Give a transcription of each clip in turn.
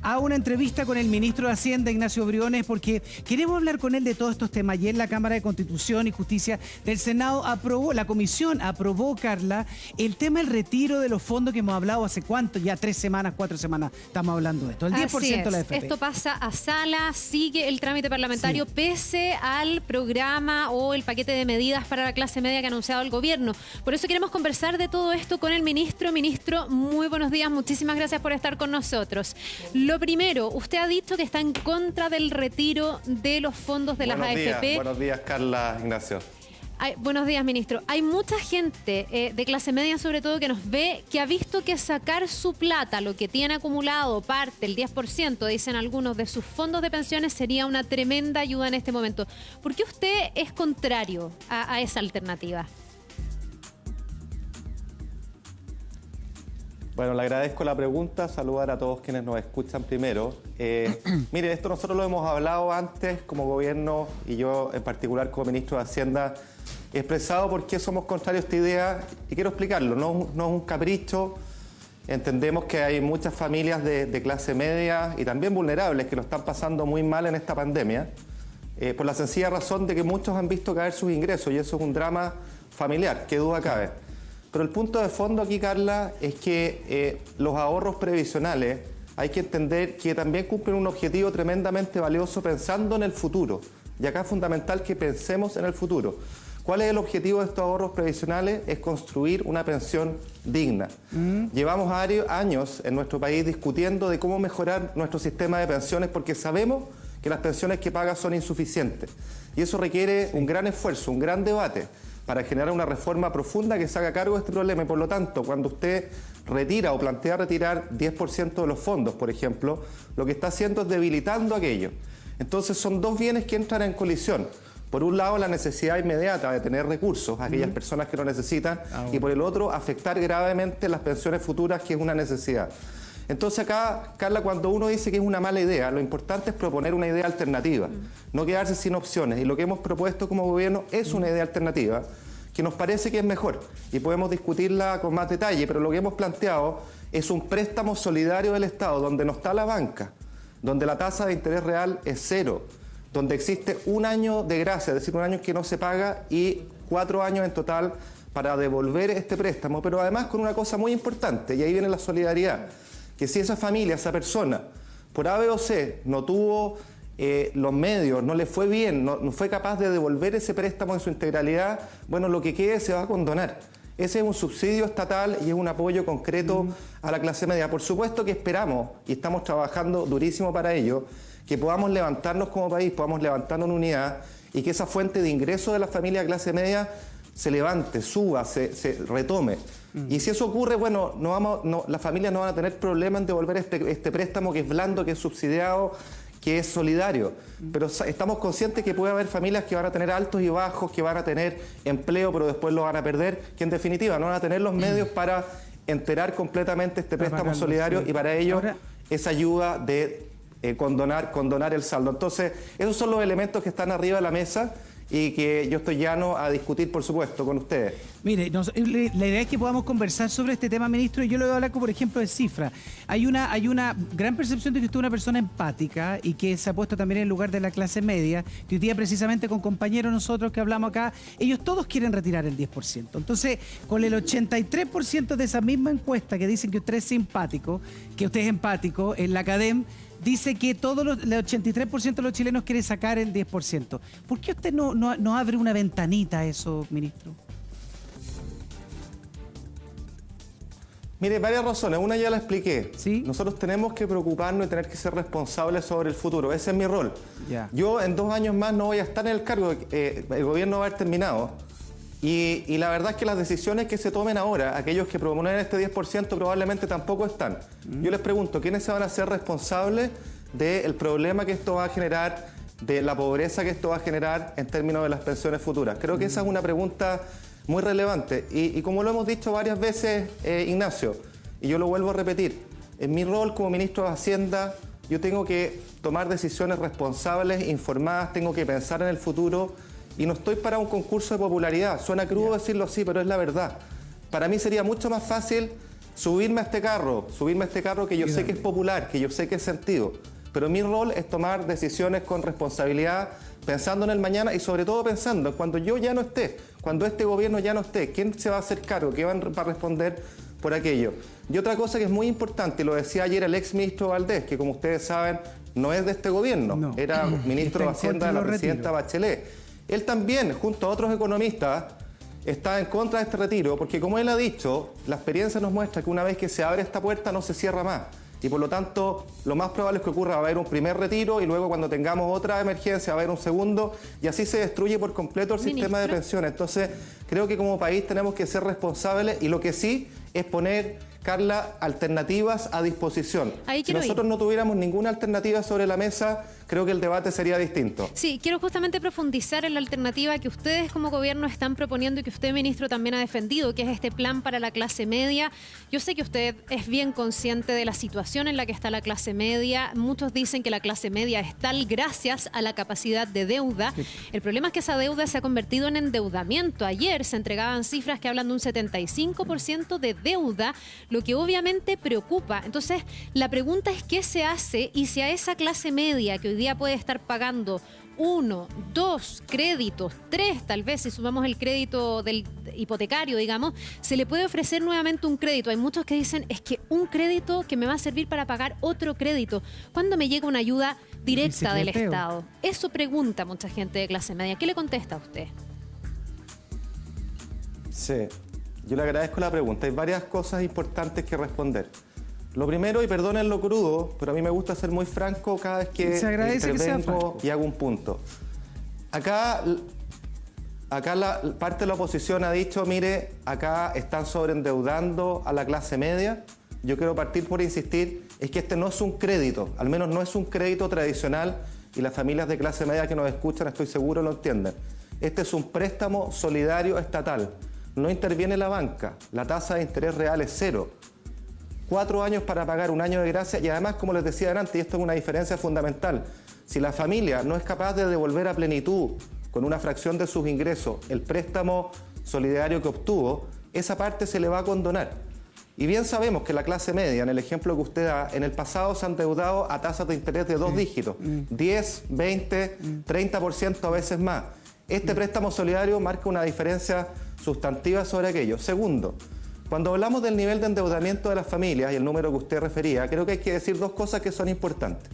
a una entrevista con el ministro de Hacienda, Ignacio Briones, porque queremos hablar con él de todos estos temas. Ayer la Cámara de Constitución y Justicia del Senado aprobó, la comisión aprobó, Carla, el tema del retiro de los fondos que hemos hablado hace cuánto, ya 3 semanas, 4 semanas estamos hablando de esto, el 10% de la AFP. Esto pasa a sala, sigue el trámite parlamentario pese al programa o el paquete de medidas para la clase media que ha anunciado el gobierno. Por eso queremos conversar de todo esto con el ministro. Ministro, muy buenos días, muchísimas gracias por estar con nosotros. Lo primero, usted ha dicho que está en contra del retiro de los fondos de las AFP. Buenos días, Carla, Ignacio. Buenos días, ministro. Hay mucha gente de clase media, sobre todo, que nos ve, que ha visto que sacar su plata, lo que tiene acumulado, parte, el 10%, dicen algunos, de sus fondos de pensiones, sería una tremenda ayuda en este momento. ¿Por qué usted es contrario a esa alternativa? Bueno, le agradezco la pregunta, saludar a todos quienes nos escuchan primero. Mire, esto nosotros lo hemos hablado antes como gobierno y yo en particular como ministro de Hacienda he expresado por qué somos contrarios a esta idea y quiero explicarlo, no es un capricho. Entendemos que hay muchas familias de clase media y también vulnerables que lo están pasando muy mal en esta pandemia por la sencilla razón de que muchos han visto caer sus ingresos y eso es un drama familiar, qué duda cabe. Pero el punto de fondo aquí, Carla, es que los ahorros previsionales hay que entender que también cumplen un objetivo tremendamente valioso pensando en el futuro. Y acá es fundamental que pensemos en el futuro. ¿Cuál es el objetivo de estos ahorros previsionales? Es construir una pensión digna. Llevamos años en nuestro país discutiendo de cómo mejorar nuestro sistema de pensiones porque sabemos que las pensiones que paga son insuficientes. Y eso requiere un gran esfuerzo, un gran debate para generar una reforma profunda que se haga cargo de este problema. Y por lo tanto, cuando usted retira o plantea retirar 10% de los fondos, por ejemplo, lo que está haciendo es debilitando aquello. Entonces son dos bienes que entran en colisión. Por un lado, la necesidad inmediata de tener recursos a aquellas personas que lo necesitan y por el otro, afectar gravemente las pensiones futuras, que es una necesidad. Entonces acá, Carla, cuando uno dice que es una mala idea, lo importante es proponer una idea alternativa, no quedarse sin opciones. Y lo que hemos propuesto como gobierno es una idea alternativa que nos parece que es mejor y podemos discutirla con más detalle, pero lo que hemos planteado es un préstamo solidario del Estado donde no está la banca, donde la tasa de interés real es 0, donde existe un año de gracia, es decir, un año que no se paga y 4 años en total para devolver este préstamo, pero además con una cosa muy importante, y ahí viene la solidaridad, que si esa familia, esa persona, por A, B o C, no tuvo los medios, no le fue bien, no fue capaz de devolver ese préstamo en su integralidad, bueno, lo que quede se va a condonar. Ese es un subsidio estatal y es un apoyo concreto a la clase media. Por supuesto que esperamos, y estamos trabajando durísimo para ello, que podamos levantarnos como país, podamos levantarnos en unidad y que esa fuente de ingreso de la familia de clase media se levante, suba, se retome. Y si eso ocurre, bueno, las familias no van a tener problema en devolver este préstamo que es blando, que es subsidiado, que es solidario. Pero estamos conscientes que puede haber familias que van a tener altos y bajos, que van a tener empleo, pero después lo van a perder, que en definitiva no van a tener los medios para enterar completamente este préstamo solidario y para ello esa ayuda de condonar el saldo. Entonces, esos son los elementos que están arriba de la mesa y que yo estoy llano a discutir, por supuesto, con ustedes. Mire, la idea es que podamos conversar sobre este tema, ministro, y yo le voy a hablar, por ejemplo, de cifras. Hay una gran percepción de que usted es una persona empática y que se ha puesto también en el lugar de la clase media, que hoy día precisamente con compañeros nosotros que hablamos acá, ellos todos quieren retirar el 10%. Entonces, con el 83% de esa misma encuesta que dicen que usted es simpático, que usted es empático, en la Academ dice que el 83% de los chilenos quiere sacar el 10%. ¿Por qué usted no abre una ventanita a eso, ministro? Mire, varias razones. Una ya la expliqué. ¿Sí? Nosotros tenemos que preocuparnos y tener que ser responsables sobre el futuro. Ese es mi rol. Ya. Yo en 2 años más no voy a estar en el cargo. El gobierno va a haber terminado. Y la verdad es que las decisiones que se tomen ahora, aquellos que proponen este 10% probablemente tampoco están. Yo les pregunto, ¿quiénes se van a hacer responsables del problema que esto va a generar, de la pobreza que esto va a generar en términos de las pensiones futuras? Creo que esa es una pregunta muy relevante. Y como lo hemos dicho varias veces, Ignacio, y yo lo vuelvo a repetir, en mi rol como ministro de Hacienda, yo tengo que tomar decisiones responsables, informadas, tengo que pensar en el futuro. Y no estoy para un concurso de popularidad. Suena crudo decirlo así, pero es la verdad. Para mí sería mucho más fácil subirme a este carro que yo sé que es popular, que yo sé que es sentido. Pero mi rol es tomar decisiones con responsabilidad, pensando en el mañana y sobre todo pensando en cuando yo ya no esté, cuando este gobierno ya no esté, ¿quién se va a hacer cargo? ¿Quién va a responder por aquello? Y otra cosa que es muy importante, lo decía ayer el ex ministro Valdés, que como ustedes saben no es de este gobierno, no. era ministro de Hacienda de la presidenta Bachelet. Él también, junto a otros economistas, está en contra de este retiro, porque como él ha dicho, la experiencia nos muestra que una vez que se abre esta puerta no se cierra más. Y por lo tanto, lo más probable es que ocurra, va a haber un primer retiro y luego cuando tengamos otra emergencia va a haber un segundo y así se destruye por completo el sistema de pensiones. Entonces, creo que como país tenemos que ser responsables y lo que sí es poner, Carla, alternativas a disposición. Si nosotros no tuviéramos ninguna alternativa sobre la mesa, creo que el debate sería distinto. Sí, quiero justamente profundizar en la alternativa que ustedes como gobierno están proponiendo y que usted, ministro, también ha defendido, que es este plan para la clase media. Yo sé que usted es bien consciente de la situación en la que está la clase media. Muchos dicen que la clase media es tal gracias a la capacidad de deuda. Sí. El problema es que esa deuda se ha convertido en endeudamiento. Ayer se entregaban cifras que hablan de un 75% de deuda, lo que obviamente preocupa. Entonces, la pregunta es qué se hace y si a esa clase media que hoy día puede estar pagando 1, 2 créditos, 3 tal vez, si sumamos el crédito del hipotecario, digamos, se le puede ofrecer nuevamente un crédito. Hay muchos que dicen, es que un crédito que me va a servir para pagar otro crédito. ¿Cuándo me llega una ayuda directa del Estado? Eso pregunta mucha gente de clase media. ¿Qué le contesta a usted? Sí, yo le agradezco la pregunta. Hay varias cosas importantes que responder. Lo primero, y perdonen lo crudo, pero a mí me gusta ser muy franco cada vez que intervengo y hago un punto. Acá la parte de la oposición ha dicho, mire, acá están sobreendeudando a la clase media. Yo quiero partir por insistir, es que este no es un crédito, al menos no es un crédito tradicional, y las familias de clase media que nos escuchan estoy seguro lo entienden. Este es un préstamo solidario estatal. No interviene la banca, la tasa de interés real es 0. 4 años para pagar 1 año de gracia y además, como les decía antes, y esto es una diferencia fundamental, si la familia no es capaz de devolver a plenitud con una fracción de sus ingresos el préstamo solidario que obtuvo, esa parte se le va a condonar. Y bien sabemos que la clase media, en el ejemplo que usted da, en el pasado se han endeudado a tasas de interés de 2 dígitos, 10, 20, 30% a veces más. Este préstamo solidario marca una diferencia sustantiva sobre aquello. Segundo, cuando hablamos del nivel de endeudamiento de las familias y el número que usted refería, creo que hay que decir 2 cosas que son importantes.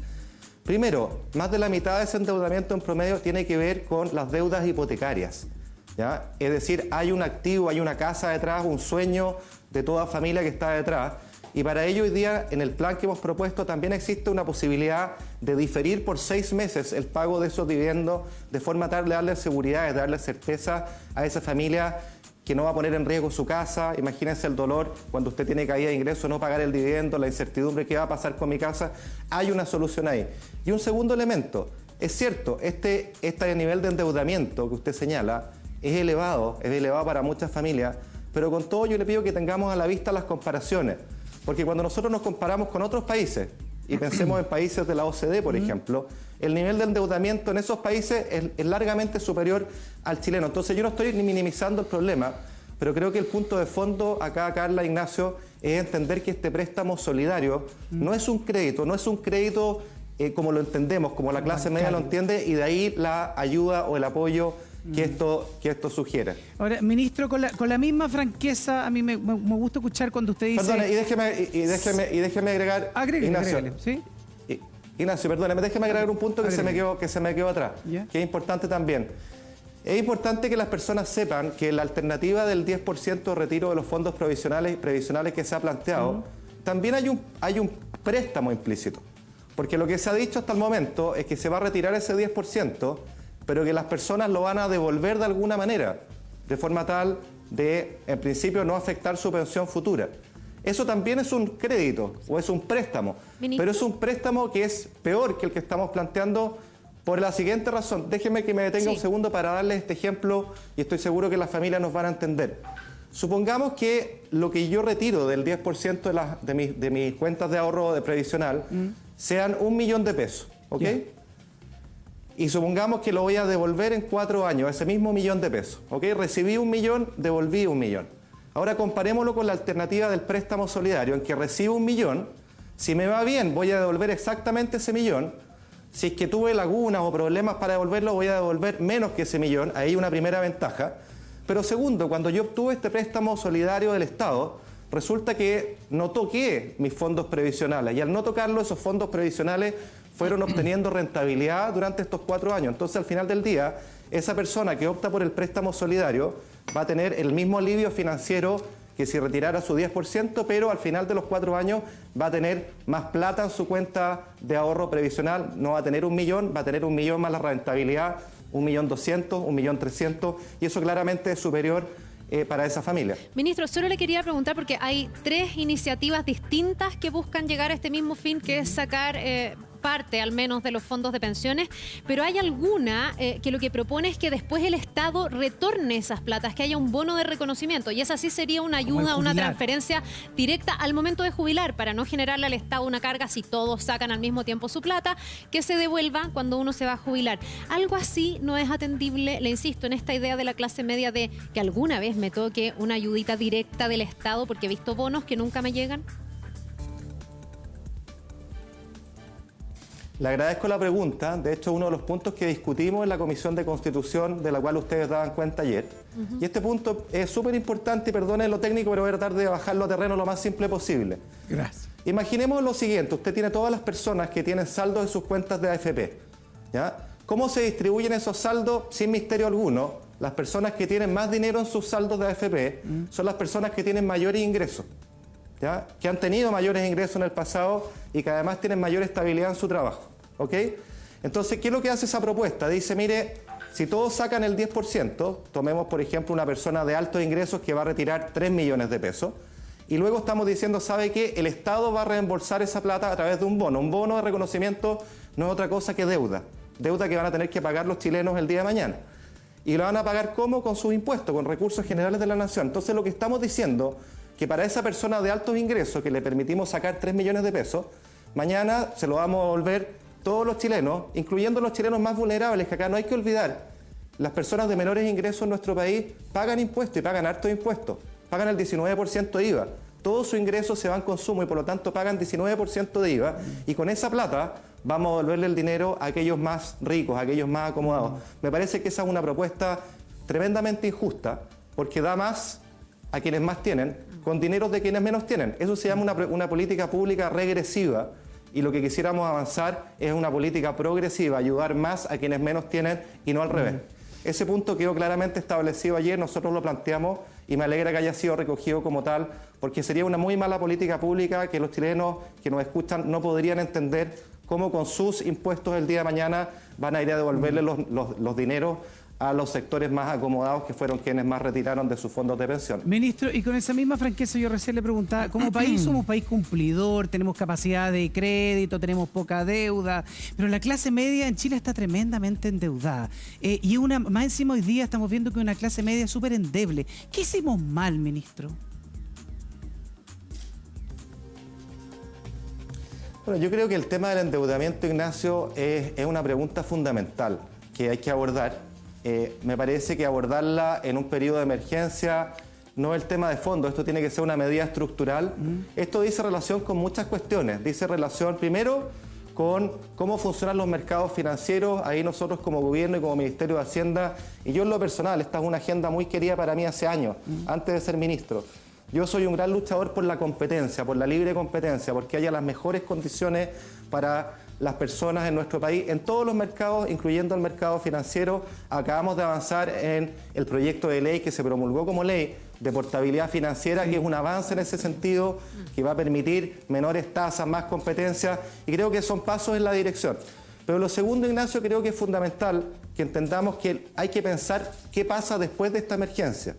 Primero, más de la mitad de ese endeudamiento en promedio tiene que ver con las deudas hipotecarias, ¿ya? Es decir, hay un activo, hay una casa detrás, un sueño de toda familia que está detrás. Y para ello hoy día, en el plan que hemos propuesto, también existe una posibilidad de diferir por 6 meses el pago de esos dividendos, de forma tal de darle seguridad, de darle certeza a esa familia que no va a poner en riesgo su casa. Imagínense el dolor cuando usted tiene caída de ingresos, no pagar el dividendo, la incertidumbre, ¿qué va a pasar con mi casa? Hay una solución ahí. Y un segundo elemento, es cierto, este nivel de endeudamiento que usted señala es elevado para muchas familias, pero con todo yo le pido que tengamos a la vista las comparaciones, porque cuando nosotros nos comparamos con otros países, y pensemos en países de la OCDE, por ejemplo, el nivel de endeudamiento en esos países es largamente superior al chileno. Entonces yo no estoy ni minimizando el problema, pero creo que el punto de fondo acá, Carla, Ignacio, es entender que este préstamo solidario no es un crédito, como lo entendemos, como la clase media lo entiende, y de ahí la ayuda o el apoyo que esto sugiere. Ahora, ministro, con la misma franqueza, a mí me gusta escuchar cuando usted dice... Perdone, y déjeme agregar... Ignacio, agrégale, ¿sí? Ignacio, perdóneme, déjeme agregar un punto que se me quedó atrás, que es importante también. Es importante que las personas sepan que la alternativa del 10% de retiro de los fondos previsionales que se ha planteado, también hay un préstamo implícito. Porque lo que se ha dicho hasta el momento es que se va a retirar ese 10%, pero que las personas lo van a devolver de alguna manera, de forma tal de, en principio, no afectar su pensión futura. Eso también es un crédito o es un préstamo, pero es un préstamo que es peor que el que estamos planteando por la siguiente razón. Déjeme que me detenga un segundo para darles este ejemplo y estoy seguro que las familias nos van a entender. Supongamos que lo que yo retiro del 10% de mis cuentas de ahorro de previsional sean 1 millón de pesos, ¿ok? Y supongamos que lo voy a devolver en 4 años, ese mismo 1 millón de pesos, ¿ok? Recibí 1 millón, devolví 1 millón. Ahora comparémoslo con la alternativa del préstamo solidario, en que recibo 1 millón, si me va bien voy a devolver exactamente ese millón, si es que tuve lagunas o problemas para devolverlo voy a devolver menos que ese millón, ahí hay una primera ventaja. Pero segundo, cuando yo obtuve este préstamo solidario del Estado, resulta que no toqué mis fondos previsionales y al no tocarlo esos fondos previsionales fueron obteniendo rentabilidad durante estos 4 años. Entonces al final del día, esa persona que opta por el préstamo solidario va a tener el mismo alivio financiero que si retirara su 10%, pero al final de los 4 años va a tener más plata en su cuenta de ahorro previsional, no va a tener 1 millón, va a tener 1 millón más la rentabilidad, 1.200.000, 1.300.000, y eso claramente es superior para esa familia. Ministro, solo le quería preguntar porque hay 3 iniciativas distintas que buscan llegar a este mismo fin, que es sacar parte al menos de los fondos de pensiones, pero hay alguna que lo que propone es que después el Estado retorne esas platas, que haya un bono de reconocimiento, y esa sí sería una ayuda, una transferencia directa al momento de jubilar, para no generarle al Estado una carga si todos sacan al mismo tiempo su plata, que se devuelva cuando uno se va a jubilar. Algo así no es atendible, le insisto, en esta idea de la clase media de que alguna vez me toque una ayudita directa del Estado, porque he visto bonos que nunca me llegan. Le agradezco la pregunta. De hecho, uno de los puntos que discutimos en la Comisión de Constitución, de la cual ustedes daban cuenta ayer. Y este punto es súper importante, y perdone lo técnico, pero voy a tratar de bajarlo a terreno lo más simple posible. Gracias. Imaginemos lo siguiente. Usted tiene todas las personas que tienen saldos en sus cuentas de AFP, ¿ya? ¿Cómo se distribuyen esos saldos? Sin misterio alguno. Las personas que tienen más dinero en sus saldos de AFP son las personas que tienen mayores ingresos, ¿ya? Que han tenido mayores ingresos en el pasado y que además tienen mayor estabilidad en su trabajo. ¿Ok? Entonces, ¿qué es lo que hace esa propuesta? Dice, mire, si todos sacan el 10%, tomemos por ejemplo una persona de altos ingresos que va a retirar 3 millones de pesos, y luego estamos diciendo, ¿sabe qué? El Estado va a reembolsar esa plata a través de un bono. Un bono de reconocimiento no es otra cosa que deuda. Deuda que van a tener que pagar los chilenos el día de mañana. ¿Y lo van a pagar cómo? Con sus impuestos, con recursos generales de la nación. Entonces, lo que estamos diciendo, que para esa persona de altos ingresos que le permitimos sacar 3 millones de pesos, mañana se lo vamos a devolver todos los chilenos, incluyendo los chilenos más vulnerables, que acá no hay que olvidar. Las personas de menores ingresos en nuestro país pagan impuestos y pagan hartos impuestos. Pagan el 19% de IVA. Todo su ingreso se va en consumo y por lo tanto pagan 19% de IVA. Y con esa plata vamos a devolverle el dinero a aquellos más ricos, a aquellos más acomodados. Me parece que esa es una propuesta tremendamente injusta, porque da más a quienes más tienen, con dinero de quienes menos tienen. Eso se llama una política pública regresiva. Y lo que quisiéramos avanzar es una política progresiva, ayudar más a quienes menos tienen y no al revés. Ese punto quedó claramente establecido ayer, nosotros lo planteamos y me alegra que haya sido recogido como tal, porque sería una muy mala política pública que los chilenos que nos escuchan no podrían entender cómo con sus impuestos el día de mañana van a ir a devolverle los dineros a los sectores más acomodados, que fueron quienes más retiraron de sus fondos de pensión. Ministro, y con esa misma franqueza yo recién le preguntaba, como país somos un país cumplidor, tenemos capacidad de crédito, tenemos poca deuda, pero la clase media en Chile está tremendamente endeudada. Y más encima hoy día estamos viendo que una clase media súper endeble. ¿Qué hicimos mal, ministro? Bueno, yo creo que el tema del endeudamiento, Ignacio, es una pregunta fundamental que hay que abordar. Me parece que abordarla en un periodo de emergencia no es el tema de fondo, esto tiene que ser una medida estructural. Esto dice relación con muchas cuestiones, dice relación primero con cómo funcionan los mercados financieros. Ahí nosotros como gobierno y como Ministerio de Hacienda, y yo en lo personal, esta es una agenda muy querida para mí hace años, antes de ser ministro. Yo soy un gran luchador por la competencia, por la libre competencia, porque haya las mejores condiciones para las personas en nuestro país, en todos los mercados, incluyendo el mercado financiero. Acabamos de avanzar en el proyecto de ley que se promulgó como ley de portabilidad financiera, que es un avance en ese sentido, que va a permitir menores tasas, más competencia, y creo que son pasos en la dirección. Pero lo segundo, Ignacio, creo que es fundamental que entendamos que hay que pensar qué pasa después de esta emergencia.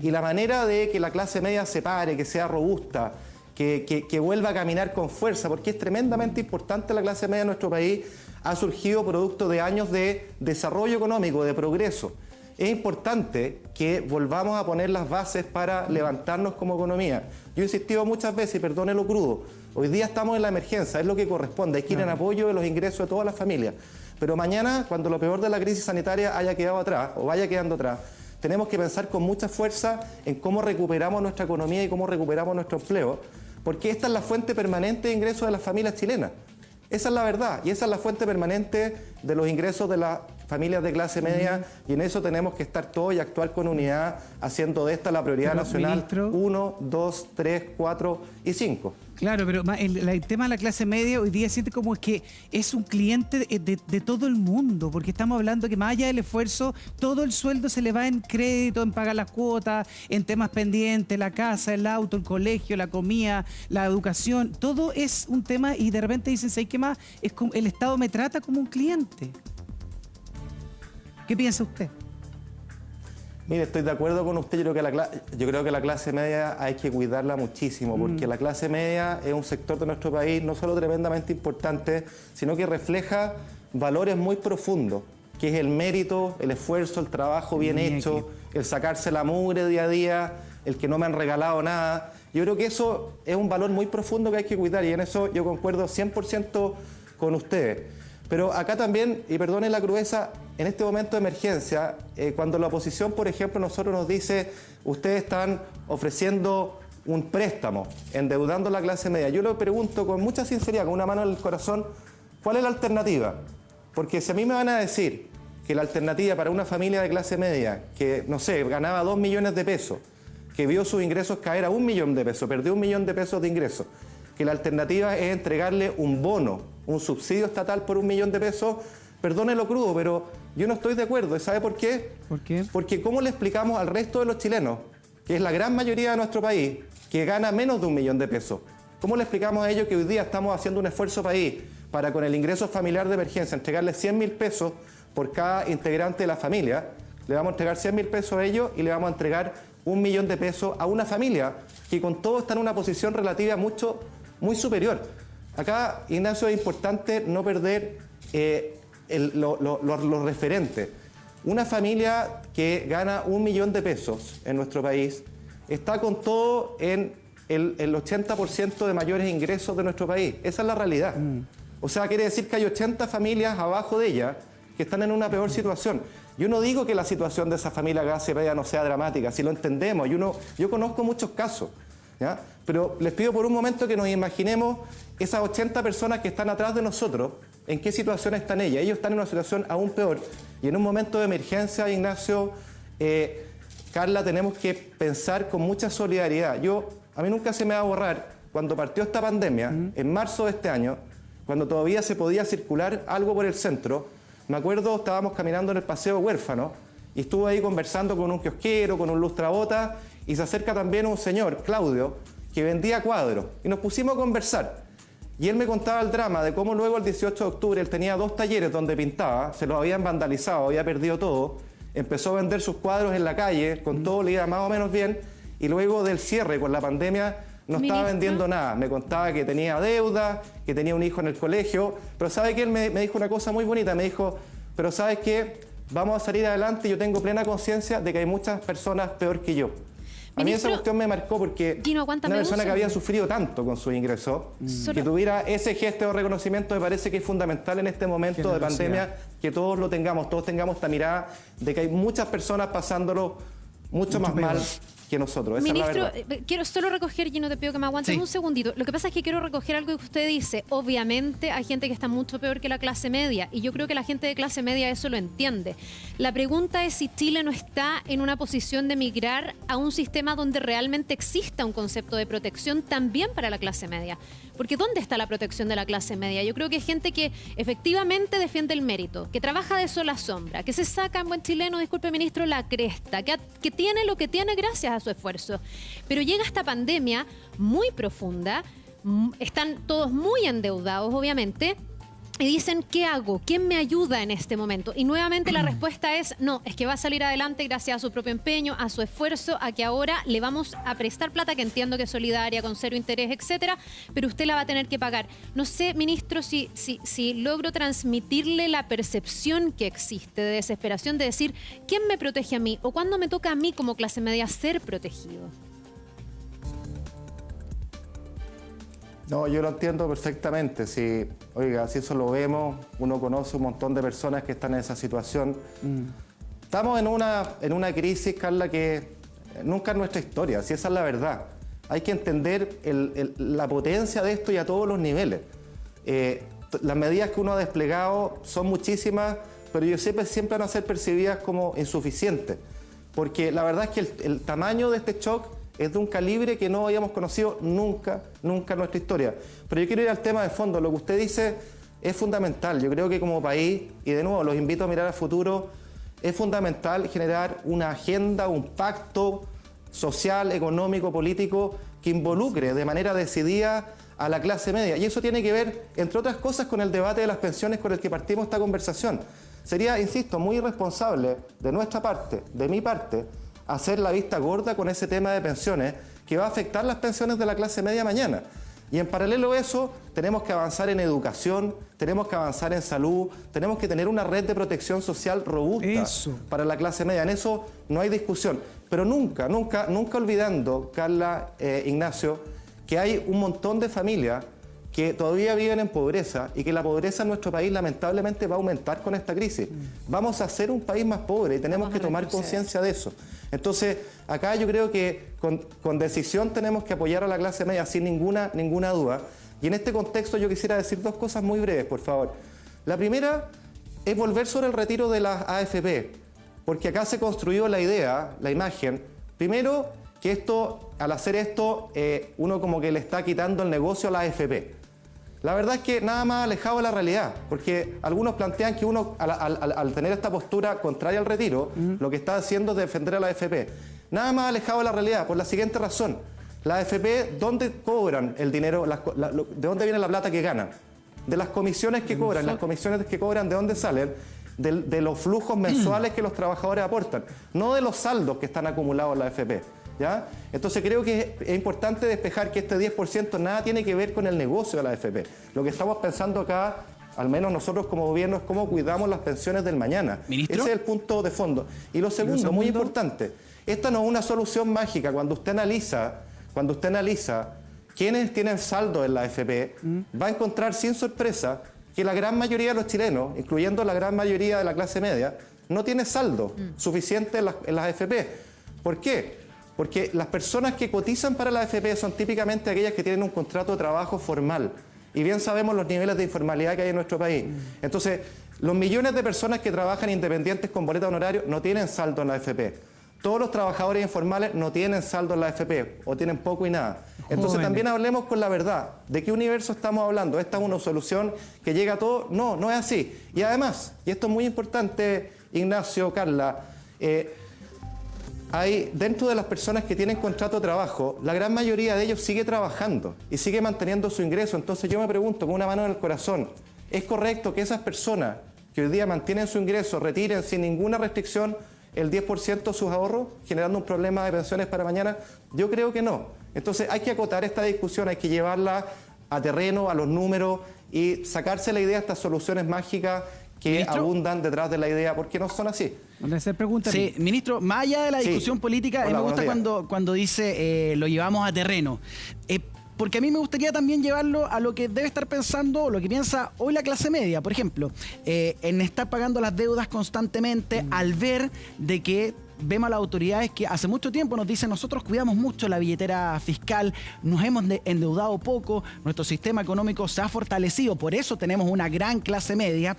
Y la manera de que la clase media se pare, que sea robusta, que vuelva a caminar con fuerza, porque es tremendamente importante la clase media de nuestro país, ha surgido producto de años de desarrollo económico, de progreso. Es importante que volvamos a poner las bases para levantarnos como economía. Yo he insistido muchas veces, y perdone lo crudo, hoy día estamos en la emergencia, es lo que corresponde, hay que ir en apoyo de los ingresos de todas las familias. Pero mañana, cuando lo peor de la crisis sanitaria haya quedado atrás, o vaya quedando atrás, tenemos que pensar con mucha fuerza en cómo recuperamos nuestra economía y cómo recuperamos nuestro empleo, porque esta es la fuente permanente de ingresos de las familias chilenas. Esa es la verdad y esa es la fuente permanente de los ingresos de las familias de clase media y en eso tenemos que estar todos y actuar con unidad, haciendo de esta la prioridad nacional ministro, 1, 2, 3, 4 y 5. Claro, pero el tema de la clase media hoy día siente como es que es un cliente de todo el mundo, porque estamos hablando que más allá del esfuerzo, todo el sueldo se le va en crédito, en pagar las cuotas, en temas pendientes, la casa, el auto, el colegio, la comida, la educación, todo es un tema y de repente dicen, ¿sabes qué más? Es como, el Estado me trata como un cliente. ¿Qué piensa usted? Mire, estoy de acuerdo con usted. Yo creo que la clase media hay que cuidarla muchísimo, porque la clase media es un sector de nuestro país no solo tremendamente importante, sino que refleja valores muy profundos, que es el mérito, el esfuerzo, el trabajo bien hecho, el sacarse la mugre día a día, el que no me han regalado nada. Yo creo que eso es un valor muy profundo que hay que cuidar y en eso yo concuerdo 100% con ustedes. Pero acá también, y perdone la crudeza, en este momento de emergencia, cuando la oposición, por ejemplo, nosotros nos dice, ustedes están ofreciendo un préstamo, endeudando a la clase media. Yo le pregunto con mucha sinceridad, con una mano en el corazón, ¿cuál es la alternativa? Porque si a mí me van a decir que la alternativa para una familia de clase media, que, no sé, ganaba 2 millones de pesos, que vio sus ingresos caer a 1 millón de pesos, perdió 1 millón de pesos de ingresos, que la alternativa es entregarle un bono, un subsidio estatal por 1 millón de pesos, perdone lo crudo, pero yo no estoy de acuerdo. ¿Y sabe por qué? ¿Por qué? Porque ¿cómo le explicamos al resto de los chilenos, que es la gran mayoría de nuestro país, que gana menos de 1 millón de pesos? ¿Cómo le explicamos a ellos que hoy día estamos haciendo un esfuerzo país para con el ingreso familiar de emergencia entregarles 100.000 pesos por cada integrante de la familia? Le vamos a entregar 100.000 pesos a ellos y le vamos a entregar 1 millón de pesos a una familia que con todo está en una posición relativa muy superior. Acá, Ignacio, es importante no perder los referentes. Una familia que gana 1 millón de pesos en nuestro país está con todo en el 80% de mayores ingresos de nuestro país. Esa es la realidad. O sea, quiere decir que hay 80 familias abajo de ella que están en una peor situación. Yo no digo que la situación de esa familia clase media no sea dramática, si lo entendemos. Yo conozco muchos casos, ¿ya? Pero les pido por un momento que nos imaginemos esas 80 personas que están atrás de nosotros, ¿en qué situación están ellas? Ellos están en una situación aún peor. Y en un momento de emergencia, Ignacio, Carla, tenemos que pensar con mucha solidaridad. A mí nunca se me va a borrar, cuando partió esta pandemia, en marzo de este año, cuando todavía se podía circular algo por el centro, me acuerdo, estábamos caminando en el Paseo Huérfano y estuve ahí conversando con un kiosquero, con un lustrabota, y se acerca también un señor, Claudio, que vendía cuadros, y nos pusimos a conversar. Y él me contaba el drama de cómo luego el 18 de octubre él tenía 2 talleres donde pintaba, se los habían vandalizado, había perdido todo, empezó a vender sus cuadros en la calle, con todo le iba más o menos bien, y luego del cierre con la pandemia no estaba vendiendo nada. Me contaba que tenía deuda, que tenía un hijo en el colegio, pero ¿sabe qué? Él me dijo una cosa muy bonita, me dijo, pero ¿sabes qué? Vamos a salir adelante y yo tengo plena conciencia de que hay muchas personas peor que yo. A mí esa cuestión me marcó porque una persona que había sufrido tanto con sus ingresos, que tuviera ese gesto de reconocimiento, me parece que es fundamental en este momento de pandemia, que todos lo tengamos, todos tengamos esta mirada de que hay muchas personas pasándolo mucho más mal que nosotros. Esa Ministro, es la verdad. Quiero solo recoger, y no te pido que me aguantes un segundito. Lo que pasa es que quiero recoger algo que usted dice. Obviamente hay gente que está mucho peor que la clase media, y yo creo que la gente de clase media eso lo entiende. La pregunta es si Chile no está en una posición de migrar a un sistema donde realmente exista un concepto de protección también para la clase media. Porque ¿dónde está la protección de la clase media? Yo creo que hay gente que efectivamente defiende el mérito, que trabaja de sol a sombra, que se saca en buen chileno, disculpe ministro, la cresta, que tiene lo que tiene gracias a su esfuerzo. Pero llega esta pandemia muy profunda, están todos muy endeudados, obviamente, y dicen, ¿qué hago? ¿Quién me ayuda en este momento? Y nuevamente la respuesta es, no, es que va a salir adelante gracias a su propio empeño, a su esfuerzo, a que ahora le vamos a prestar plata, que entiendo que es solidaria, con 0 interés, etcétera, pero usted la va a tener que pagar. No sé, ministro, si logro transmitirle la percepción que existe de desesperación, de decir, ¿quién me protege a mí? ¿O cuándo me toca a mí como clase media ser protegido? No, yo lo entiendo perfectamente. Si eso lo vemos, uno conoce un montón de personas que están en esa situación. Estamos en una crisis, Carla, que nunca en nuestra historia, si esa es la verdad. Hay que entender la potencia de esto y a todos los niveles. Las medidas que uno ha desplegado son muchísimas, pero yo sé que siempre van a ser percibidas como insuficientes. Porque la verdad es que el tamaño de este shock es de un calibre que no habíamos conocido nunca en nuestra historia. Pero yo quiero ir al tema de fondo. Lo que usted dice es fundamental. Yo creo que como país, y de nuevo los invito a mirar al futuro, es fundamental generar una agenda, un pacto social, económico, político que involucre de manera decidida a la clase media. Y eso tiene que ver, entre otras cosas, con el debate de las pensiones con el que partimos esta conversación. Sería, insisto, muy irresponsable de nuestra parte, de mi parte, hacer la vista gorda con ese tema de pensiones que va a afectar las pensiones de la clase media mañana. Y en paralelo a eso, tenemos que avanzar en educación, tenemos que avanzar en salud, tenemos que tener una red de protección social robusta para la clase media. En eso no hay discusión. Pero nunca olvidando, Carla, Ignacio, que hay un montón de familias que todavía viven en pobreza y que la pobreza en nuestro país lamentablemente va a aumentar con esta crisis. Vamos a ser un país más pobre y tenemos que tomar conciencia de eso. Entonces, acá yo creo que con decisión tenemos que apoyar a la clase media sin ninguna duda. Y en este contexto yo quisiera decir dos cosas muy breves, por favor. La primera es volver sobre el retiro de las AFP, porque acá se construyó la idea, la imagen, primero que al hacer esto, uno como que le está quitando el negocio a la AFP. La verdad es que nada más alejado de la realidad, porque algunos plantean que uno, al tener esta postura contraria al retiro, lo que está haciendo es defender a la AFP. Nada más alejado de la realidad, por la siguiente razón. La AFP, ¿dónde cobran el dinero? ¿De dónde viene la plata que ganan? De las comisiones que cobran. Las comisiones que cobran, ¿de dónde salen? De los flujos mensuales que los trabajadores aportan, no de los saldos que están acumulados en la AFP. ¿Ya? Entonces creo que es importante despejar que este 10% nada tiene que ver con el negocio de la AFP. Lo que estamos pensando acá, al menos nosotros como gobierno, es cómo cuidamos las pensiones del mañana. ¿Ministro? Ese es el punto de fondo. Y lo segundo, muy importante, esta no es una solución mágica. Cuando usted analiza quiénes tienen saldo en la AFP, va a encontrar sin sorpresa que la gran mayoría de los chilenos, incluyendo la gran mayoría de la clase media, no tiene saldo suficiente en las AFP. ¿Por qué? Porque las personas que cotizan para la AFP son típicamente aquellas que tienen un contrato de trabajo formal. Y bien sabemos los niveles de informalidad que hay en nuestro país. Entonces, los millones de personas que trabajan independientes con boleta honorario no tienen saldo en la AFP. Todos los trabajadores informales no tienen saldo en la AFP o tienen poco y nada. Entonces también hablemos con la verdad. ¿De qué universo estamos hablando? ¿Esta es una solución que llega a todo? No, no es así. Y además, y esto es muy importante, Ignacio, Carla, hay dentro de las personas que tienen contrato de trabajo, la gran mayoría de ellos sigue trabajando y sigue manteniendo su ingreso. Entonces yo me pregunto, con una mano en el corazón, ¿es correcto que esas personas que hoy día mantienen su ingreso retiren sin ninguna restricción el 10% de sus ahorros, generando un problema de pensiones para mañana? Yo creo que no. Entonces hay que acotar esta discusión, hay que llevarla a terreno, a los números y sacarse la idea de estas soluciones mágicas que ¿Ministro? Abundan detrás de la idea, porque no son así. Sí, ministro, más allá de la discusión política, me gusta cuando dice lo llevamos a terreno. Porque a mí me gustaría también llevarlo a lo que debe estar pensando, lo que piensa hoy la clase media, por ejemplo, en estar pagando las deudas constantemente, al ver de que vemos a las autoridades que hace mucho tiempo nos dicen nosotros cuidamos mucho la billetera fiscal, nos hemos endeudado poco, nuestro sistema económico se ha fortalecido, por eso tenemos una gran clase media.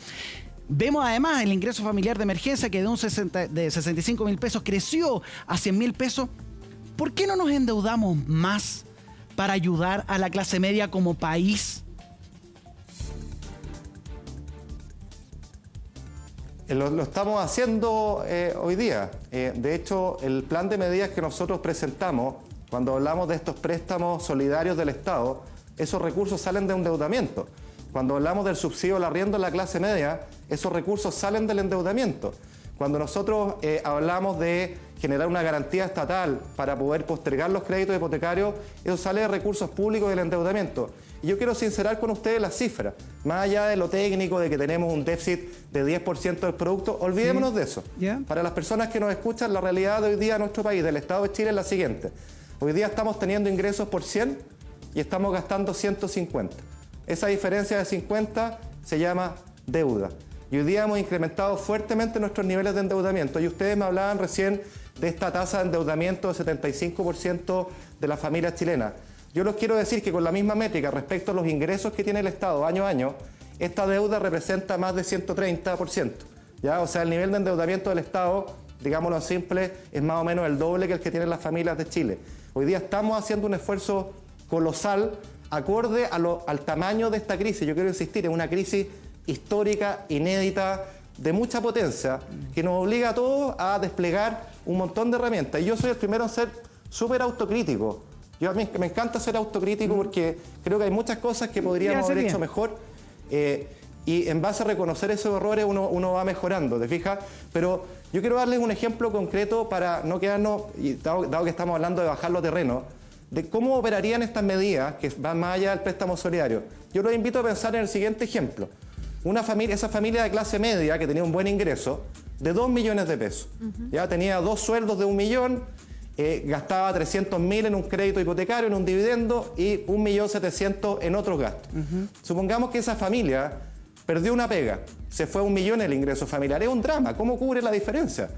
Vemos además el ingreso familiar de emergencia que de 65.000 pesos creció a 100.000 pesos. ¿Por qué no nos endeudamos más para ayudar a la clase media como país? Lo estamos haciendo hoy día. De hecho, el plan de medidas que nosotros presentamos, cuando hablamos de estos préstamos solidarios del Estado, esos recursos salen de endeudamiento. Cuando hablamos del subsidio al arriendo en la clase media, esos recursos salen del endeudamiento. Cuando nosotros hablamos de generar una garantía estatal para poder postergar los créditos hipotecarios, eso sale de recursos públicos del endeudamiento. Y yo quiero sincerar con ustedes las cifras. Más allá de lo técnico, de que tenemos un déficit de 10% del producto, olvidémonos de eso. Para las personas que nos escuchan, la realidad de hoy día en nuestro país, del Estado de Chile, es la siguiente. Hoy día estamos teniendo ingresos por 100 y estamos gastando 150. Esa diferencia de 50 se llama deuda. y hoy día hemos incrementado fuertemente nuestros niveles de endeudamiento. Y ustedes me hablaban recién de esta tasa de endeudamiento de 75% de las familias chilenas. Yo les quiero decir que con la misma métrica respecto a los ingresos que tiene el Estado año a año, esta deuda representa más de 130%. ¿Ya? O sea, el nivel de endeudamiento del Estado, digámoslo en simple, es más o menos el doble que el que tienen las familias de Chile. Hoy día estamos haciendo un esfuerzo colosal acorde al tamaño de esta crisis. Yo quiero insistir, es una crisis histórica, inédita, de mucha potencia, que nos obliga a todos a desplegar un montón de herramientas. Y yo soy el primero en ser súper autocrítico. A mí me encanta ser autocrítico porque creo que hay muchas cosas que podríamos haber hecho mejor. Y en base a reconocer esos errores uno va mejorando, ¿te fijas? Pero yo quiero darles un ejemplo concreto para no quedarnos, y dado que estamos hablando de bajar los terrenos, de cómo operarían estas medidas que van más allá del préstamo solidario. Yo los invito a pensar en el siguiente ejemplo. Esa familia de clase media que tenía un buen ingreso, de 2 millones de pesos. Ya tenía 2 sueldos de 1 millón, gastaba 300.000 en un crédito hipotecario, en un dividendo y 1.700.000 en otros gastos. Supongamos que esa familia perdió una pega, se fue a 1 millón el ingreso familiar. Es un drama. ¿Cómo cubre la diferencia?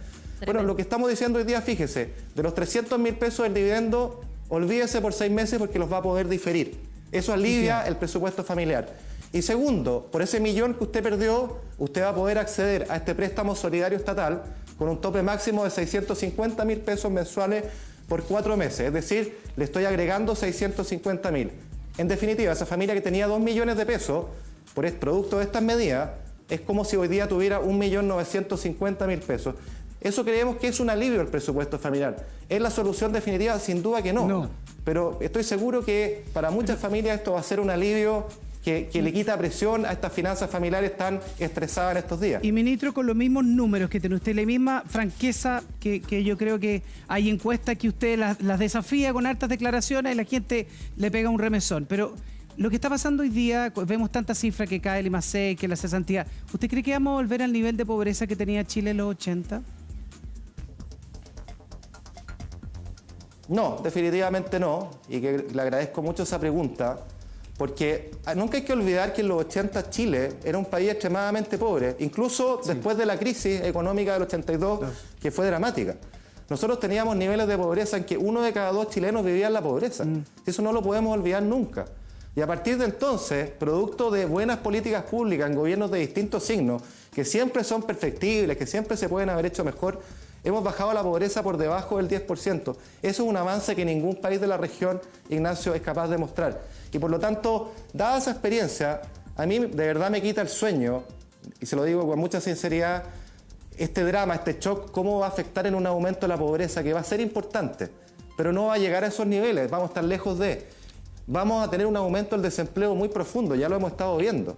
Bueno, lo que estamos diciendo hoy día, fíjese, de los 300.000 pesos del dividendo, olvídese por 6 meses porque los va a poder diferir. Eso alivia el presupuesto familiar. Y segundo, por ese millón que usted perdió, usted va a poder acceder a este préstamo solidario estatal con un tope máximo de 650.000 pesos mensuales por 4 meses. Es decir, le estoy agregando 650.000. En definitiva, esa familia que tenía 2 millones de pesos, por el producto de estas medidas, es como si hoy día tuviera 1.950.000 pesos. Eso creemos que es un alivio al presupuesto familiar. ¿Es la solución definitiva? Sin duda que no. Pero estoy seguro que para muchas familias esto va a ser un alivio que le quita presión a estas finanzas familiares tan estresadas en estos días. Y ministro, con los mismos números que tiene usted, la misma franqueza que yo creo que hay encuestas que usted las desafía con hartas declaraciones y la gente le pega un remesón. Pero lo que está pasando hoy día, vemos tantas cifras que cae el IMASEI, que la cesantía. ¿Usted cree que vamos a volver al nivel de pobreza que tenía Chile en los 80? No, definitivamente no. Y que le agradezco mucho esa pregunta. Porque nunca hay que olvidar que en los 80 Chile era un país extremadamente pobre, incluso después de la crisis económica del 82, que fue dramática. Nosotros teníamos niveles de pobreza en que 1 de cada 2 chilenos vivía en la pobreza. Eso no lo podemos olvidar nunca. Y a partir de entonces, producto de buenas políticas públicas en gobiernos de distintos signos, que siempre son perfectibles, que siempre se pueden haber hecho mejor, hemos bajado la pobreza por debajo del 10%. Eso es un avance que ningún país de la región, Ignacio, es capaz de mostrar. Y por lo tanto, dada esa experiencia, a mí de verdad me quita el sueño, y se lo digo con mucha sinceridad, este drama, este shock, cómo va a afectar en un aumento de la pobreza, que va a ser importante, pero no va a llegar a esos niveles, vamos a estar lejos de. Vamos a tener un aumento del desempleo muy profundo, ya lo hemos estado viendo.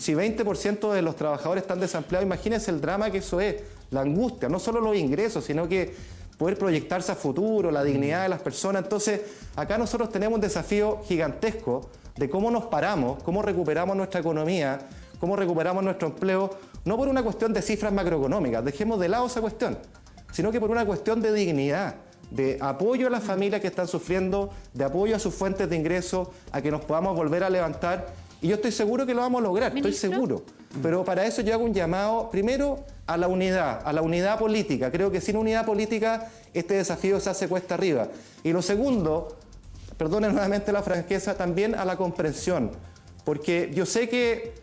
Si 20% de los trabajadores están desempleados, imagínense el drama que eso es, la angustia, no solo los ingresos, sino que poder proyectarse a futuro, la dignidad de las personas. Entonces, acá nosotros tenemos un desafío gigantesco de cómo nos paramos, cómo recuperamos nuestra economía, cómo recuperamos nuestro empleo, no por una cuestión de cifras macroeconómicas, dejemos de lado esa cuestión, sino que por una cuestión de dignidad, de apoyo a las familias que están sufriendo, de apoyo a sus fuentes de ingresos, a que nos podamos volver a levantar. Y yo estoy seguro que lo vamos a lograr, ¿Ministro? Estoy seguro. Pero para eso yo hago un llamado, primero, a la unidad política. Creo que sin unidad política este desafío se hace cuesta arriba. Y lo segundo, perdonen nuevamente la franqueza, también a la comprensión. Porque yo sé que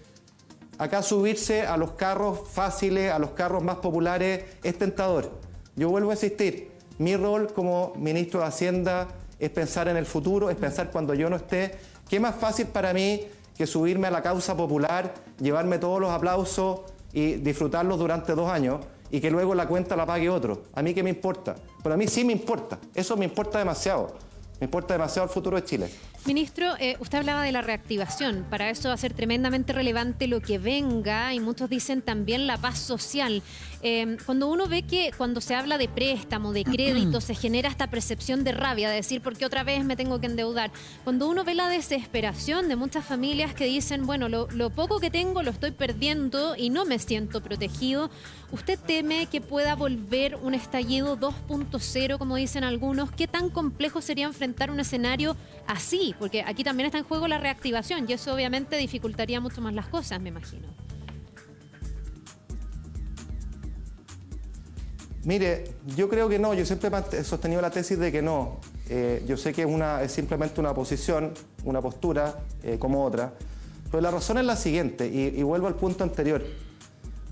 acá subirse a los carros fáciles, a los carros más populares, es tentador. Yo vuelvo a insistir, mi rol como ministro de Hacienda es pensar en el futuro, es pensar cuando yo no esté. ¿Qué más fácil para mí que subirme a la causa popular, llevarme todos los aplausos y disfrutarlos durante 2 años y que luego la cuenta la pague otro? ¿A mí qué me importa? Pero a mí sí me importa. Eso me importa demasiado. Me importa demasiado el futuro de Chile. Ministro, usted hablaba de la reactivación. Para eso va a ser tremendamente relevante lo que venga y muchos dicen también la paz social. Cuando uno ve que cuando se habla de préstamo, de crédito, se genera esta percepción de rabia, de decir, ¿por qué otra vez me tengo que endeudar? Cuando uno ve la desesperación de muchas familias que dicen, bueno, lo poco que tengo lo estoy perdiendo y no me siento protegido, ¿usted teme que pueda volver un estallido 2.0, como dicen algunos? ¿Qué tan complejo sería enfrentar un escenario así? Porque aquí también está en juego la reactivación y eso obviamente dificultaría mucho más las cosas, me imagino. Mire, yo creo que no, yo siempre he sostenido la tesis de que no. Yo sé que es simplemente una posición, una postura como otra, pero la razón es la siguiente, y vuelvo al punto anterior.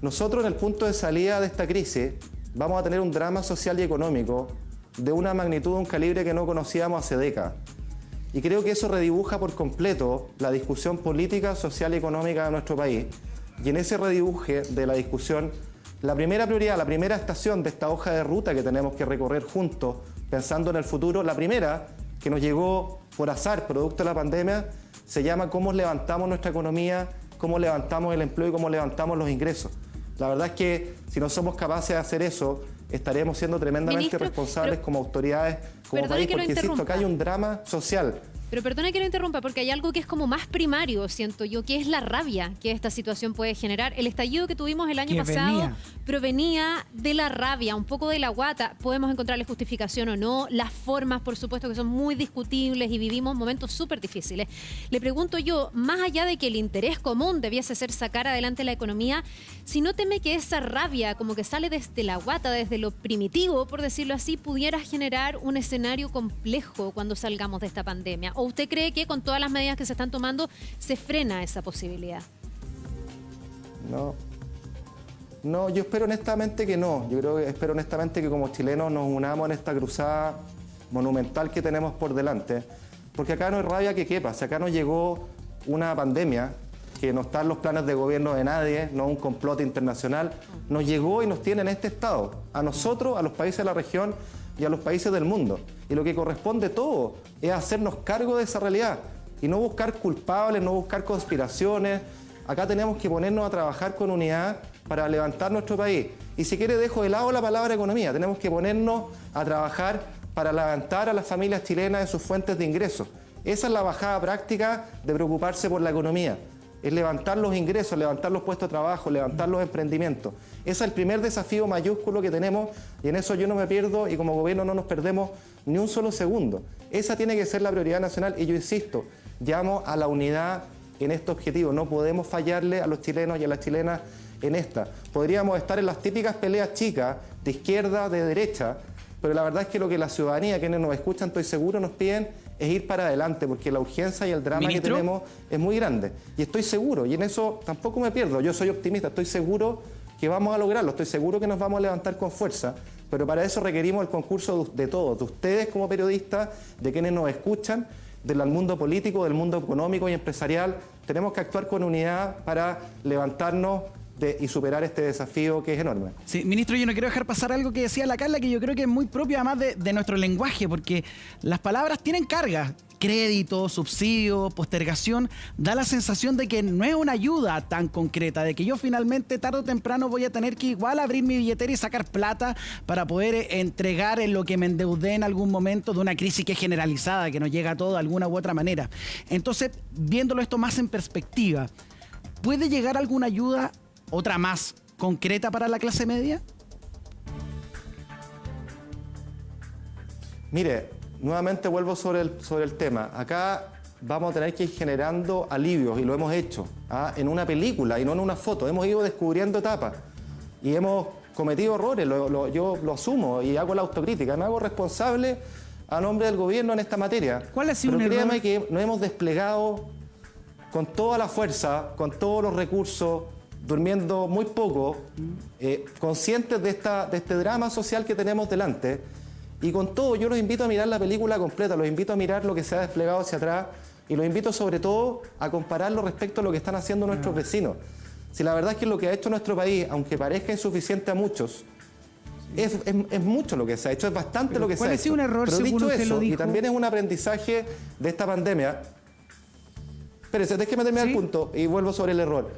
Nosotros en el punto de salida de esta crisis vamos a tener un drama social y económico de una magnitud, un calibre que no conocíamos hace décadas. Y creo que eso redibuja por completo la discusión política, social y económica de nuestro país. Y en ese redibuje de la discusión, la primera prioridad, la primera estación de esta hoja de ruta que tenemos que recorrer juntos, pensando en el futuro, la primera que nos llegó por azar, producto de la pandemia, se llama cómo levantamos nuestra economía, cómo levantamos el empleo y cómo levantamos los ingresos. La verdad es que si no somos capaces de hacer eso, estaremos siendo tremendamente responsables como autoridades, como país, porque insisto, acá hay un drama social. Pero perdona que lo interrumpa, porque hay algo que es como más primario, siento yo, que es la rabia que esta situación puede generar. El estallido que tuvimos el año pasado provenía de la rabia, un poco de la guata. Podemos encontrarle justificación o no. Las formas, por supuesto, que son muy discutibles y vivimos momentos súper difíciles. Le pregunto yo, más allá de que el interés común debiese ser sacar adelante la economía, si no teme que esa rabia, como que sale desde la guata, desde lo primitivo, por decirlo así, pudiera generar un escenario complejo cuando salgamos de esta pandemia. ¿O usted cree que con todas las medidas que se están tomando se frena esa posibilidad? No, yo espero honestamente que no. Espero honestamente que como chilenos nos unamos en esta cruzada monumental que tenemos por delante. Porque acá no hay rabia que quepa. Si acá nos llegó una pandemia que no está en los planes de gobierno de nadie, no un complot internacional, nos llegó y nos tiene en este estado. A nosotros, a los países de la región y a los países del mundo. Y lo que corresponde todo es hacernos cargo de esa realidad y no buscar culpables, no buscar conspiraciones. Acá tenemos que ponernos a trabajar con unidad para levantar nuestro país. Y si quiere dejo de lado la palabra economía. Tenemos que ponernos a trabajar para levantar a las familias chilenas de sus fuentes de ingresos. Esa es la bajada práctica de preocuparse por la economía. Es levantar los ingresos, levantar los puestos de trabajo, levantar los emprendimientos. Ese es el primer desafío mayúsculo que tenemos y en eso yo no me pierdo y como gobierno no nos perdemos ni un solo segundo. Esa tiene que ser la prioridad nacional y yo insisto, llamo a la unidad en este objetivo. No podemos fallarle a los chilenos y a las chilenas en esta. Podríamos estar en las típicas peleas chicas de izquierda, de derecha, pero la verdad es que lo que la ciudadanía, quienes nos escuchan, estoy seguro, nos piden es ir para adelante, porque la urgencia y el drama que tenemos es muy grande. Y estoy seguro, y en eso tampoco me pierdo, yo soy optimista, estoy seguro que vamos a lograrlo, estoy seguro que nos vamos a levantar con fuerza, pero para eso requerimos el concurso de todos, de ustedes como periodistas, de quienes nos escuchan, del mundo político, del mundo económico y empresarial. Tenemos que actuar con unidad para levantarnos y superar este desafío que es enorme. Sí, ministro, yo no quiero dejar pasar algo que decía la Carla, que yo creo que es muy propio además de nuestro lenguaje, porque las palabras tienen carga. Crédito, subsidio, postergación, da la sensación de que no es una ayuda tan concreta, de que yo finalmente tarde o temprano voy a tener que igual abrir mi billetera y sacar plata para poder entregar en lo que me endeudé en algún momento de una crisis que es generalizada, que nos llega a todos de alguna u otra manera. Entonces, viéndolo esto más en perspectiva, ¿puede llegar alguna ayuda, otra más concreta para la clase media? Mire, nuevamente vuelvo sobre el tema. Acá vamos a tener que ir generando alivios y lo hemos hecho en una película y no en una foto. Hemos ido descubriendo etapas y hemos cometido errores. Yo lo asumo y hago la autocrítica. Me hago responsable a nombre del gobierno en esta materia. ¿Cuál ha sido Pero un error? créame que nos hemos desplegado con toda la fuerza, con todos los recursos, durmiendo muy poco, conscientes de este drama social que tenemos delante. Y con todo, yo los invito a mirar la película completa, los invito a mirar lo que se ha desplegado hacia atrás y los invito sobre todo a compararlo respecto a lo que están haciendo nuestros vecinos. Si la verdad es que lo que ha hecho nuestro país, aunque parezca insuficiente a muchos, es mucho lo que se ha hecho, es bastante lo que se ha hecho. ¿Cuál ha sido un error, pero según dicho usted eso, lo dijo? y también es un aprendizaje de esta pandemia. Espérese, déjeme terminar el punto y vuelvo sobre el error.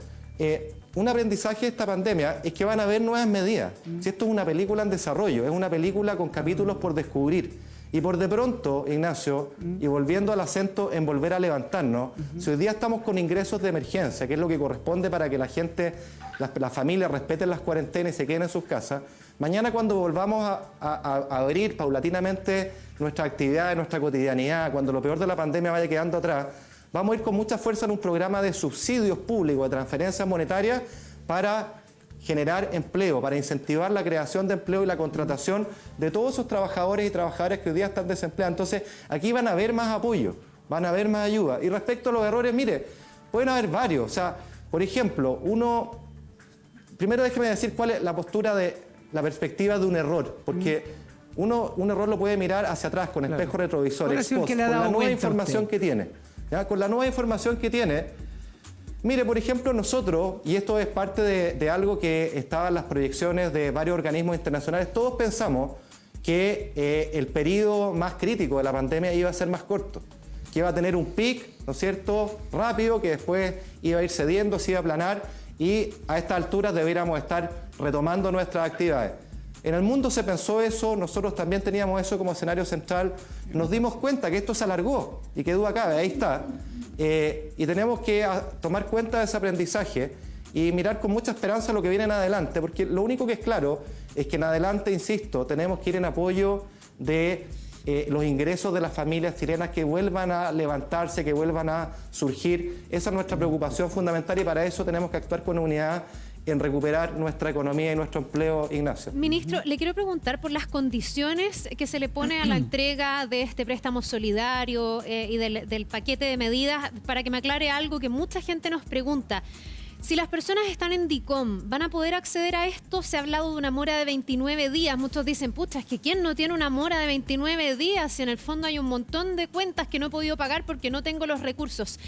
Un aprendizaje de esta pandemia es que van a haber nuevas medidas. Si esto es una película en desarrollo, es una película con capítulos por descubrir. Y por de pronto, Ignacio, y volviendo al acento en volver a levantarnos, si hoy día estamos con ingresos de emergencia, que es lo que corresponde para que la gente, las familias respeten las cuarentenas y se queden en sus casas, mañana cuando volvamos a abrir paulatinamente nuestras actividades, nuestra cotidianidad, cuando lo peor de la pandemia vaya quedando atrás, vamos a ir con mucha fuerza en un programa de subsidios públicos, de transferencias monetarias, para generar empleo, para incentivar la creación de empleo y la contratación de todos esos trabajadores y trabajadoras que hoy día están desempleados. Entonces, aquí van a haber más apoyo, van a haber más ayuda. Y respecto a los errores, mire, pueden haber varios. O sea, por ejemplo, primero déjeme decir cuál es la postura de la perspectiva de un error, porque un error lo puede mirar hacia atrás con espejo retrovisor, con la nueva información que tiene. ¿Ya? Con la nueva información que tiene, mire, por ejemplo, nosotros, y esto es parte de algo que estaba en las proyecciones de varios organismos internacionales, todos pensamos que el periodo más crítico de la pandemia iba a ser más corto, que iba a tener un pic, ¿no es cierto?, rápido, que después iba a ir cediendo, se iba a aplanar, y a estas alturas deberíamos estar retomando nuestras actividades. En el mundo se pensó eso, nosotros también teníamos eso como escenario central, nos dimos cuenta que esto se alargó y que duda cabe, ahí está. Y tenemos que tomar cuenta de ese aprendizaje y mirar con mucha esperanza lo que viene en adelante, porque lo único que es claro es que en adelante, insisto, tenemos que ir en apoyo de los ingresos de las familias chilenas que vuelvan a levantarse, que vuelvan a surgir. Esa es nuestra preocupación fundamental y para eso tenemos que actuar con unidad en recuperar nuestra economía y nuestro empleo, Ignacio. Ministro, le quiero preguntar por las condiciones que se le pone a la entrega de este préstamo solidario y del paquete de medidas, para que me aclare algo que mucha gente nos pregunta. Si las personas están en DICOM, ¿van a poder acceder a esto? Se ha hablado de una mora de 29 días. Muchos dicen, pucha, es que ¿quién no tiene una mora de 29 días? Si en el fondo hay un montón de cuentas que no he podido pagar porque no tengo los recursos.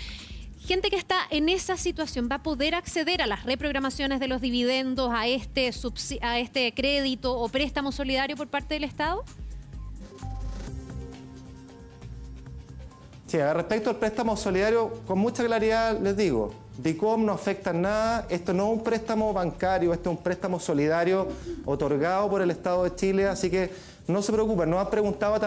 Gente que está en esa situación, ¿va a poder acceder a las reprogramaciones de los dividendos, a este crédito o préstamo solidario por parte del Estado? Sí, respecto al préstamo solidario, con mucha claridad les digo, DICOM no afecta en nada, esto no es un préstamo bancario, esto es un préstamo solidario otorgado por el Estado de Chile, así que no se preocupen. Me han preguntado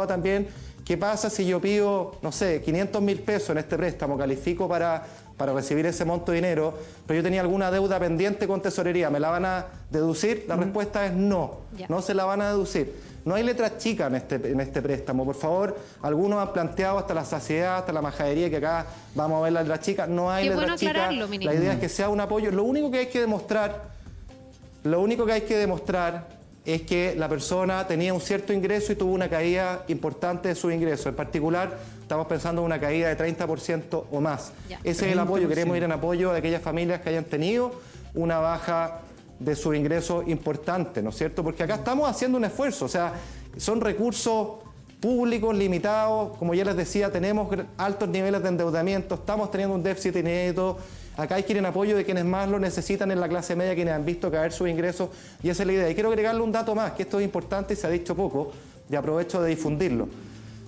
también qué pasa si yo pido, no sé, 500.000 pesos en este préstamo, califico para recibir ese monto de dinero, pero yo tenía alguna deuda pendiente con tesorería, ¿me la van a deducir? La respuesta es no, no se la van a deducir. No hay letras chicas en este préstamo, por favor. Algunos han planteado hasta la saciedad, hasta la majadería, que acá vamos a ver la letra chica. No hay letras chicas. La idea es que sea un apoyo. Lo único que hay que demostrar es que la persona tenía un cierto ingreso y tuvo una caída importante de su ingreso. En particular, estamos pensando en una caída de 30% o más. Ese es el apoyo. Queremos ir en apoyo de aquellas familias que hayan tenido una baja de su ingreso importante, ¿no es cierto? Porque acá estamos haciendo un esfuerzo, o sea, son recursos públicos limitados, como ya les decía, tenemos altos niveles de endeudamiento, estamos teniendo un déficit inédito, acá hay que ir en apoyo de quienes más lo necesitan en la clase media, quienes han visto caer sus ingresos, y esa es la idea. Y quiero agregarle un dato más, que esto es importante y se ha dicho poco, y aprovecho de difundirlo.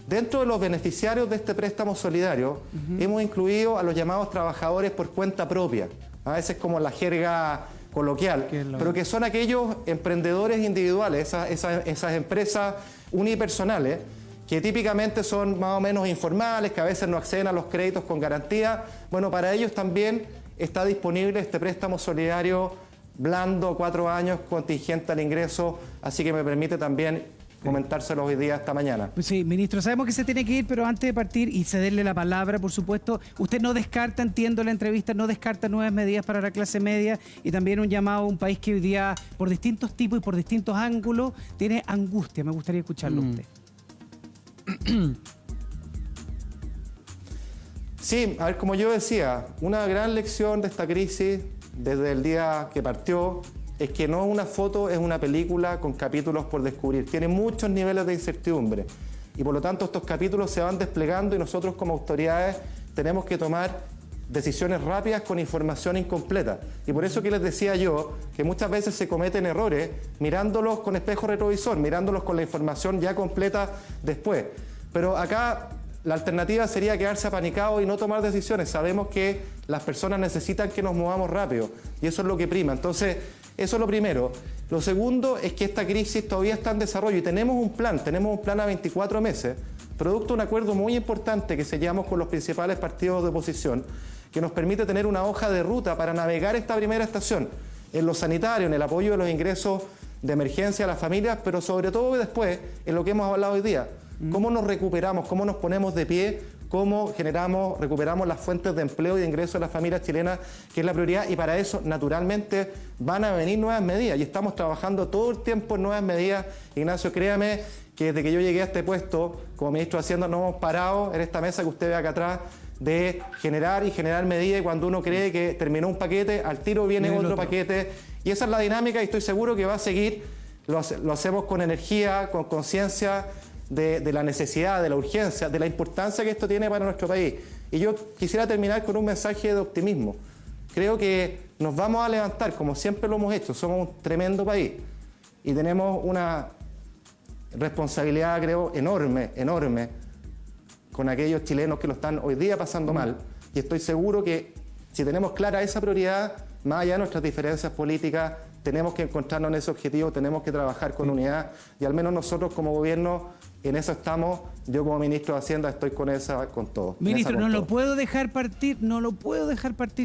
Dentro de los beneficiarios de este préstamo solidario, hemos incluido a los llamados trabajadores por cuenta propia, a veces como la jerga coloquial, pero que son aquellos emprendedores individuales, esas empresas unipersonales, que típicamente son más o menos informales, que a veces no acceden a los créditos con garantía. Bueno, para ellos también está disponible este préstamo solidario blando, 4 años, contingente al ingreso, así que me permite también comentárselo hoy día, esta mañana. Sí, ministro, sabemos que se tiene que ir, pero antes de partir y cederle la palabra, por supuesto, usted no descarta, entiendo la entrevista, no descarta nuevas medidas para la clase media y también un llamado a un país que hoy día, por distintos tipos y por distintos ángulos, tiene angustia. Me gustaría escucharlo a usted. Sí, a ver, como yo decía, una gran lección de esta crisis desde el día que partió es que no es una foto, es una película con capítulos por descubrir. Tiene muchos niveles de incertidumbre y por lo tanto estos capítulos se van desplegando y nosotros como autoridades tenemos que tomar decisiones rápidas con información incompleta. Y por eso que les decía yo que muchas veces se cometen errores mirándolos con espejo retrovisor, mirándolos con la información ya completa después. Pero acá la alternativa sería quedarse apanicado y no tomar decisiones. Sabemos que las personas necesitan que nos movamos rápido y eso es lo que prima. Entonces, eso es lo primero. Lo segundo es que esta crisis todavía está en desarrollo y tenemos un plan a 24 meses, producto de un acuerdo muy importante que sellamos con los principales partidos de oposición, que nos permite tener una hoja de ruta para navegar esta primera estación en lo sanitario, en el apoyo de los ingresos de emergencia a las familias, pero sobre todo después en lo que hemos hablado hoy día. ¿Cómo nos recuperamos? ¿Cómo nos ponemos de pie cómo recuperamos las fuentes de empleo y de ingreso de las familias chilenas, que es la prioridad, y para eso, naturalmente, van a venir nuevas medidas, y estamos trabajando todo el tiempo en nuevas medidas. Ignacio, créame que desde que yo llegué a este puesto, como ministro de Hacienda, no hemos parado en esta mesa que usted ve acá atrás, de generar medidas, y cuando uno cree que terminó un paquete, al tiro viene otro paquete, y esa es la dinámica, y estoy seguro que va a seguir. Lo hacemos con energía, con conciencia de la necesidad, de la urgencia, de la importancia que esto tiene para nuestro país. Y yo quisiera terminar con un mensaje de optimismo. Creo que nos vamos a levantar, como siempre lo hemos hecho. Somos un tremendo país y tenemos una responsabilidad, creo, enorme con aquellos chilenos que lo están hoy día pasando mal. Y estoy seguro que si tenemos clara esa prioridad, más allá de nuestras diferencias políticas, tenemos que encontrarnos en ese objetivo, tenemos que trabajar con unidad, y al menos nosotros como gobierno en eso estamos. Yo como ministro de Hacienda estoy con todo. Ministro, no lo puedo dejar partir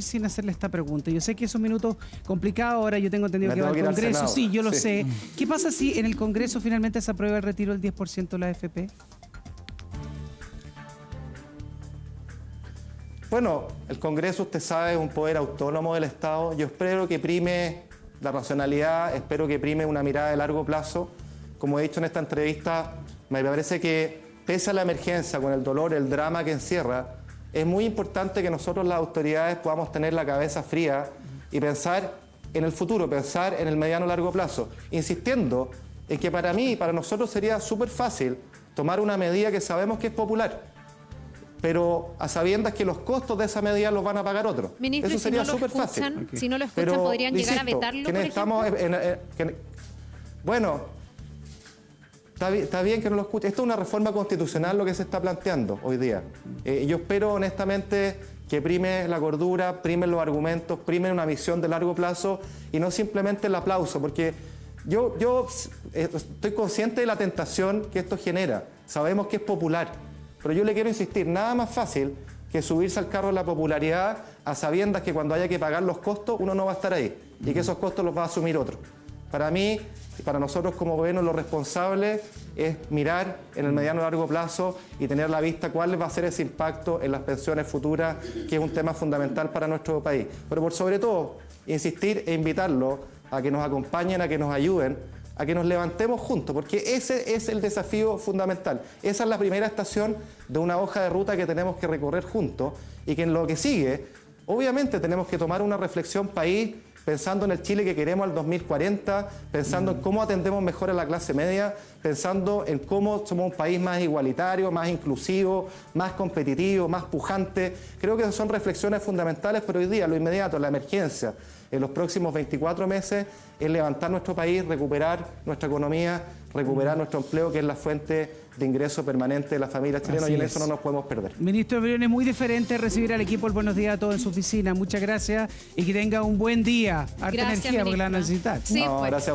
sin hacerle esta pregunta. Yo sé que es un minuto complicado, ahora yo tengo entendido que va al Congreso, sí, yo lo sé. ¿Qué pasa si en el Congreso finalmente se aprueba el retiro del 10% de la AFP? Bueno, el Congreso, usted sabe, es un poder autónomo del Estado. Yo espero que prime la racionalidad, espero que prime una mirada de largo plazo. Como he dicho en esta entrevista, me parece que pese a la emergencia, con el dolor, el drama que encierra, es muy importante que nosotros las autoridades podamos tener la cabeza fría y pensar en el futuro, pensar en el mediano largo plazo, insistiendo en que para mí y para nosotros sería súper fácil tomar una medida que sabemos que es popular, pero a sabiendas que los costos de esa medida los van a pagar otros. Ministro, eso sería súper fácil. Si no lo escuchan, podrían llegar a vetarlo, por ejemplo. Bueno, está bien que no lo escuchen. Esto es una reforma constitucional lo que se está planteando hoy día. Yo espero honestamente que prime la cordura, primen los argumentos, primen una visión de largo plazo y no simplemente el aplauso, porque yo estoy consciente de la tentación que esto genera. Sabemos que es popular, pero yo le quiero insistir, nada más fácil que subirse al carro de la popularidad a sabiendas que cuando haya que pagar los costos uno no va a estar ahí y que esos costos los va a asumir otro. Para mí y para nosotros como gobierno lo responsable es mirar en el mediano y largo plazo y tener a la vista cuál va a ser ese impacto en las pensiones futuras, que es un tema fundamental para nuestro país. Pero por sobre todo, insistir e invitarlos a que nos acompañen, a que nos ayuden, a que nos levantemos juntos, porque ese es el desafío fundamental. Esa es la primera estación de una hoja de ruta que tenemos que recorrer juntos y que en lo que sigue, obviamente tenemos que tomar una reflexión país, pensando en el Chile que queremos al 2040, pensando en cómo atendemos mejor a la clase media, pensando en cómo somos un país más igualitario, más inclusivo, más competitivo, más pujante. Creo que esas son reflexiones fundamentales, pero hoy día, lo inmediato, la emergencia, en los próximos 24 meses, es levantar nuestro país, recuperar nuestra economía, recuperar nuestro empleo, que es la fuente de ingreso permanente de las familias chilenas, y en eso no nos podemos perder. Ministro Briones, muy diferente recibir al equipo el buenos días a todos en su oficina. Muchas gracias y que tenga un buen día. Harta energía, porque la van a necesitar. Sí, no, gracias.